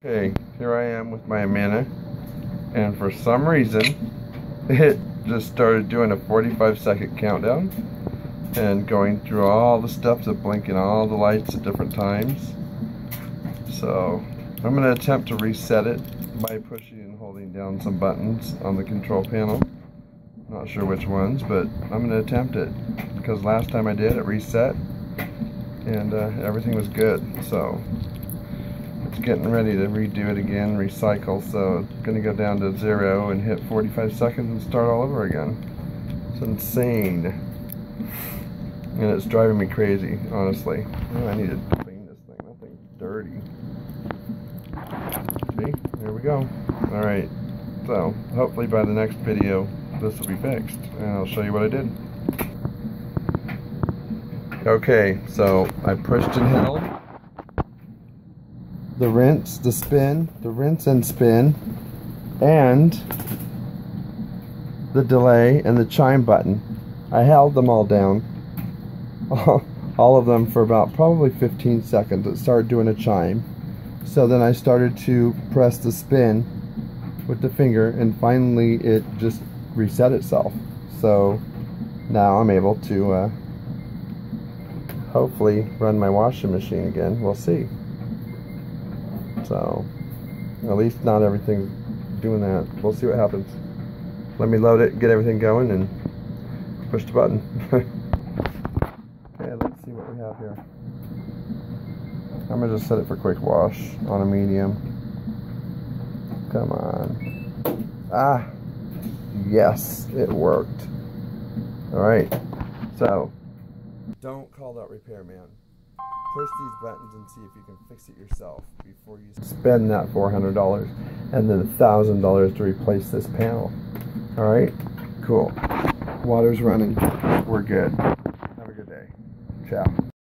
Okay, here I am with my Amana, and for some reason it just started doing a 45-second countdown and going through all the steps of blinking all the lights at different times. So I'm going to attempt to reset it by pushing and holding down some buttons on the control panel. Not sure which ones, but I'm going to attempt it because last time I did it reset and everything was good. So it's getting ready to redo it again, recycle, so it's going to go down to 0 and hit 45 seconds and start all over again. It's insane. And it's driving me crazy, honestly. Oh, I need to clean this thing. That thing's dirty. See? There we go. Alright, so hopefully by the next video this will be fixed, and I'll show you what I did. Okay, so I pushed and held the rinse, the spin, the rinse and spin, and the delay and the chime button. I held them all down, all of them for about probably 15 seconds. It started doing a chime. So then I started to press the spin with the finger, and finally it just reset itself. So now I'm able to hopefully run my washing machine again. We'll see. So at least not everything's doing that. We'll see what happens. Let me load it, get everything going, and push the button. Okay, let's see what we have here. I'm gonna just set it for quick wash on a medium. Come on. Ah, yes, it worked. Alright, so don't call that repairman. Push these buttons and see if you can fix it yourself before you spend that $400 and then $1,000 to replace this panel. Alright? Cool. Water's running. We're good. Have a good day. Ciao.